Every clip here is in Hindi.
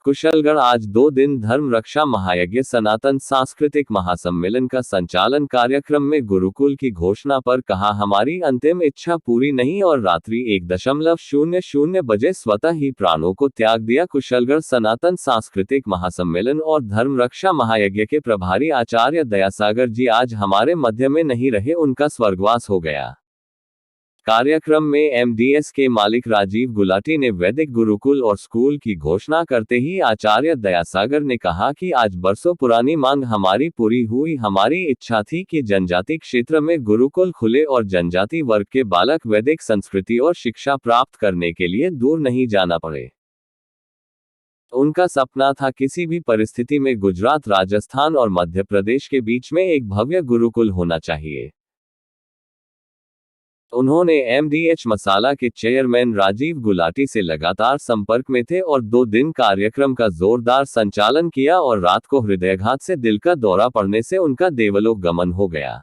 कुशलगढ़ आज 2 दिन धर्म रक्षा महायज्ञ सनातन सांस्कृतिक महासम्मेलन का संचालन कार्यक्रम में गुरुकुल की घोषणा पर कहा, हमारी अंतिम इच्छा पूरी नहीं और रात्रि 1:00 बजे स्वतः ही प्राणों को त्याग दिया। कुशलगढ़ सनातन सांस्कृतिक महासम्मेलन और धर्म रक्षा महायज्ञ के प्रभारी आचार्य दयासागर जी आज हमारे मध्य में नहीं रहे, उनका स्वर्गवास हो गया। कार्यक्रम में एमडीएस के मालिक राजीव गुलाटी ने वैदिक गुरुकुल और स्कूल की घोषणा करते ही आचार्य दयासागर ने कहा कि आज बरसों पुरानी मांग हमारी पूरी हुई। हमारी इच्छा थी कि जनजाति क्षेत्र में गुरुकुल खुले और जनजाति वर्ग के बालक वैदिक संस्कृति और शिक्षा प्राप्त करने के लिए दूर नहीं जाना पड़े। उनका सपना था किसी भी परिस्थिति में गुजरात, राजस्थान और मध्य प्रदेश के बीच में एक भव्य गुरुकुल होना चाहिए। उन्होंने एमडीएच मसाला के चेयरमैन राजीव गुलाटी से लगातार संपर्क में थे और 2 दिन कार्यक्रम का जोरदार संचालन किया और रात को हृदयाघात से दिल का दौरा पड़ने से उनका देवलोक गमन हो गया।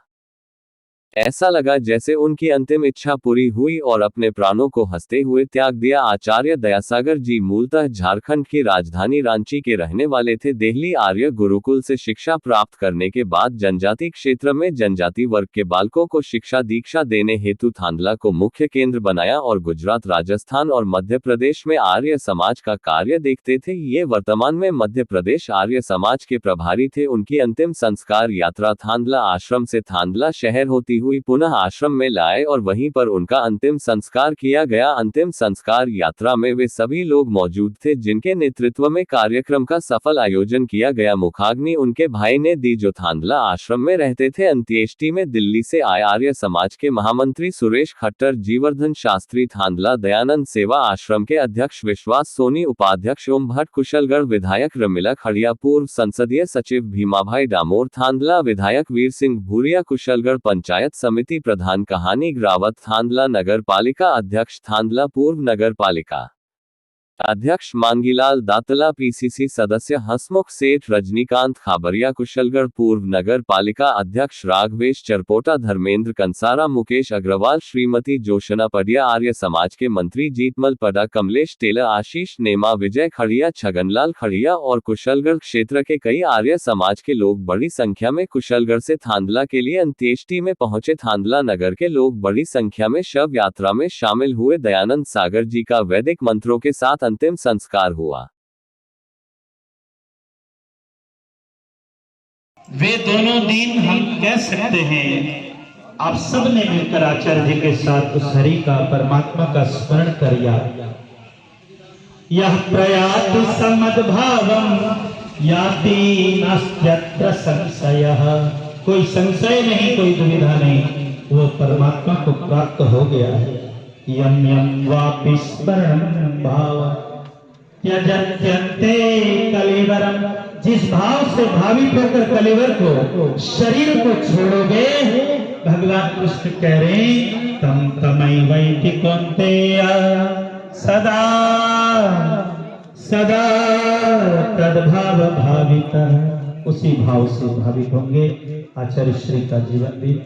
ऐसा लगा जैसे उनकी अंतिम इच्छा पूरी हुई और अपने प्राणों को हंसते हुए त्याग दिया। आचार्य दयासागर जी मूलतः झारखंड की राजधानी रांची के रहने वाले थे। देहली आर्य गुरुकुल से शिक्षा प्राप्त करने के बाद जनजाति क्षेत्र में जनजाति वर्ग के बालकों को शिक्षा दीक्षा देने हेतु थांदला को मुख्य केंद्र बनाया और गुजरात, राजस्थान और मध्य प्रदेश में आर्य समाज का कार्य देखते थे। ये वर्तमान में मध्य प्रदेश आर्य समाज के प्रभारी थे। उनकी अंतिम संस्कार यात्रा थांदला आश्रम से थांदला शहर होती हुई पुनः आश्रम में लाए और वहीं पर उनका अंतिम संस्कार किया गया। अंतिम संस्कार यात्रा में वे सभी लोग मौजूद थे जिनके नेतृत्व में कार्यक्रम का सफल आयोजन किया गया। मुखाग्नि उनके भाई ने दी जो थांदला आश्रम में रहते थे। अंत्येष्टि में दिल्ली से आए आर्य समाज के महामंत्री सुरेश खट्टर, जीवर्धन शास्त्री, थांदला दयानंद सेवा आश्रम के अध्यक्ष विश्वास सोनी, उपाध्यक्ष ओम भट्ट, कुशलगढ़ विधायक रमिला खड़िया, पूर्व संसदीय सचिव भीमाभाई डामोर, थांदला विधायक वीर सिंह भूरिया, कुशलगढ़ पंचायत समिति प्रधान कहानी ग्रावत, थांदला नगर पालिका अध्यक्ष, थांदला पूर्व नगर पालिका अध्यक्ष मांगीलाल दातला, पीसीसी सदस्य हंसमुख सेठ, रजनीकांत खाबरिया, कुशलगढ़ पूर्व नगर पालिका अध्यक्ष राघवेश चरपोटा, धर्मेंद्र कंसारा, मुकेश अग्रवाल, श्रीमती जोशना पडिया, आर्य समाज के मंत्री जीतमल पडा, कमलेश टेलर, आशीष नेमा, विजय खड़िया, छगनलाल खड़िया और कुशलगढ़ क्षेत्र के कई आर्य समाज के लोग बड़ी संख्या में कुशलगढ़ से थांदला के लिए अंत्येष्टि में पहुंचे। थांदला नगर के लोग बड़ी संख्या में शव यात्रा में शामिल हुए। दयानंद सागर जी का वैदिक मंत्रों के साथ अंतिम संस्कार हुआ। वे दोनों दिन हम कह सकते हैं आप सब ने मिलकर आचार्य जी के साथ उस हरि का, परमात्मा का स्मरण करिया। यह प्रयाति समद्भावम याति नास्त्यत्र संशयः, कोई संशय नहीं, कोई दुविधा नहीं, वो परमात्मा को प्राप्त हो गया है। यम यम वापि स्मरणं भाव त्यजत्यन्ते कलेवरम, जिस भाव से भावित होकर कलेवर को, शरीर को छोड़ोगे, भगवान कृष्ण कह रहे तम तमैवैति कौन्तेय सदा सदा तद्भाव भावितः, उसी भाव से भावित होंगे। आचार्य श्री का जीवन भी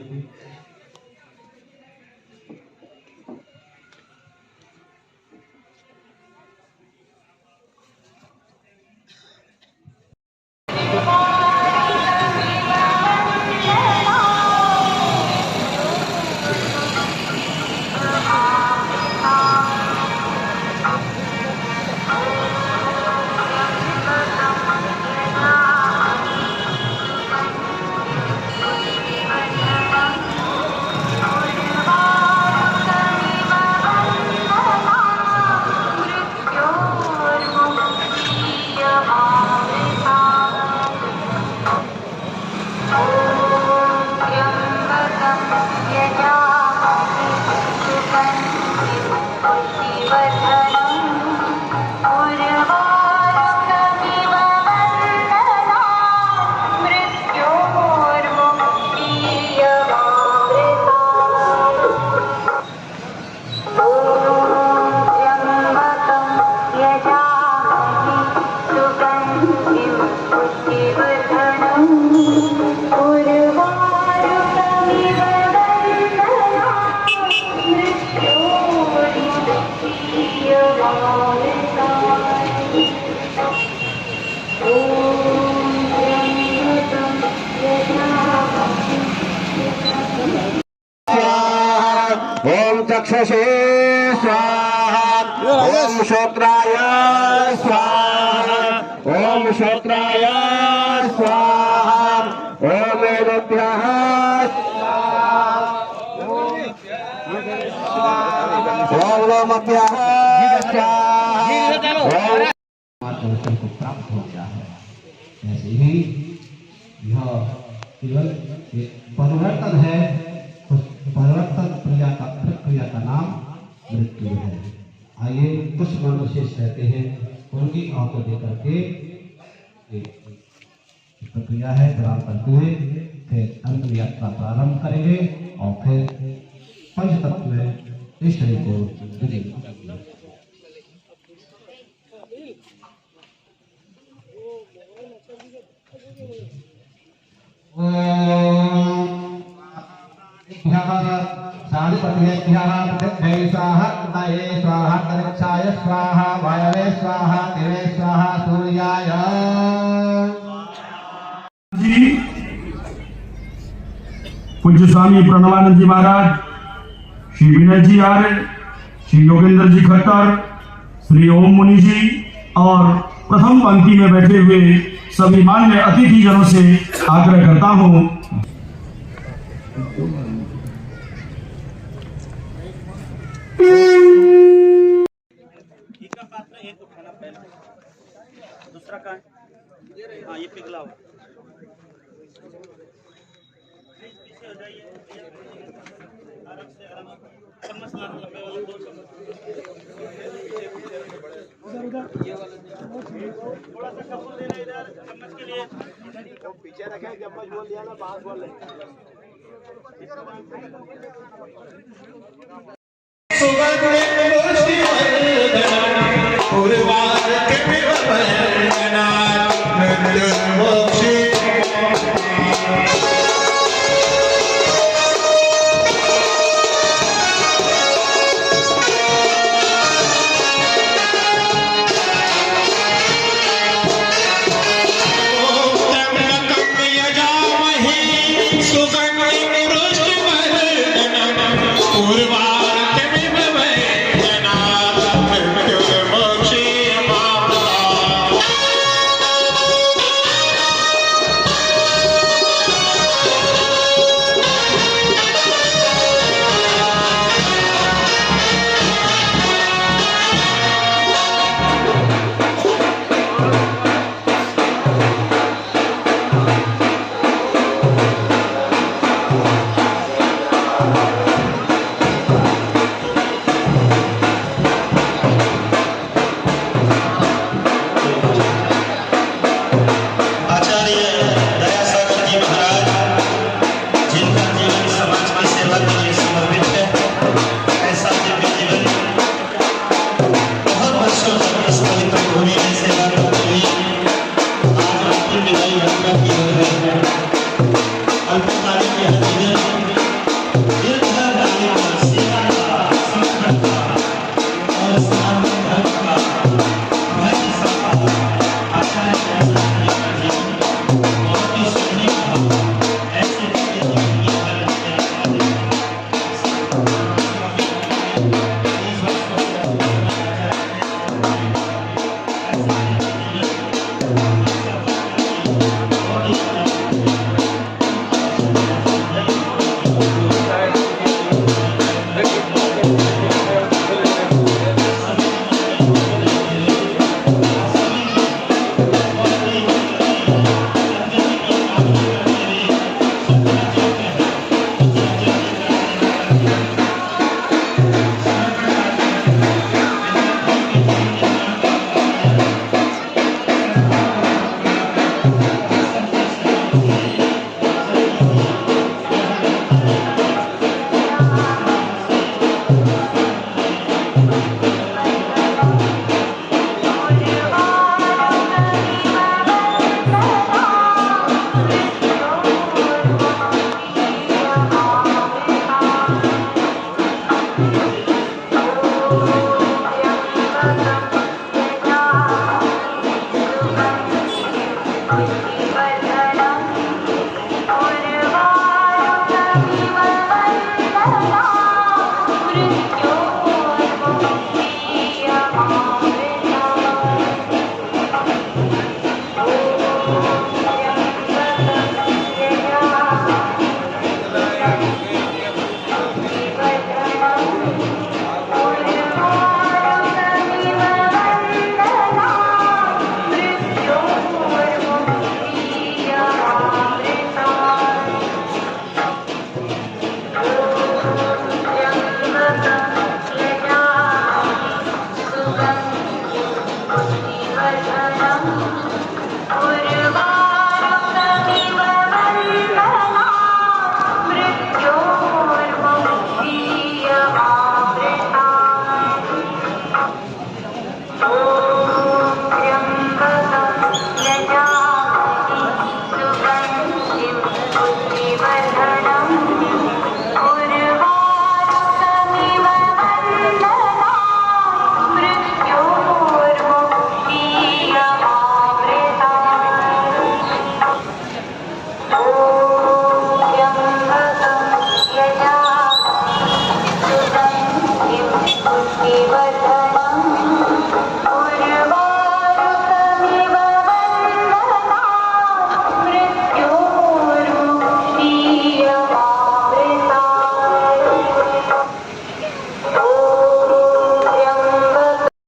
चक्षुषे स्वाहा ओम श्रोत्राय स्वाहा ओम श्रोत्राय स्वाहा ओम वेदभ्यः ओम लोमभ्यः स्वाहा दर्शन को प्राप्त हो गया है। ऐसे ही यह केवल एक परिवर्तन है, उस परिवर्तन प्रक्रिया का नाम मृत्यु है। आइए कुछ मनुष्य कहते हैं, उनकी आंखों दे करके एक प्रक्रिया है प्रदान करते हुए फिर अंतिम यात्रा प्रारंभ करेंगे और फिर पंच तत्व में इस शरीर को विलीन करेंगे। स्वाहा वायवे स्वाहा देवे स्वाहा सूर्याय। पूज्य स्वामी प्रणवानंद जी महाराज, श्री विनय जी आर्य, श्री योगेंद्र जी खट्टर, श्री ओम मुनि जी और प्रथम पंक्ति में बैठे हुए सभी मान्य अतिथि जनों से आग्रह करता हूं दूसरा कहाँ है? हाँ, ये पिघला हुआ। पीछे हो जाइए, आराम से चम्मच लाना लंबे वाला, 2 चम्मच थोड़ा सा कपूर देना इधर चम्मच के लिए। पीछे रखे चम्मच बोल दिया ना, बाहर बोल रहे Thank you.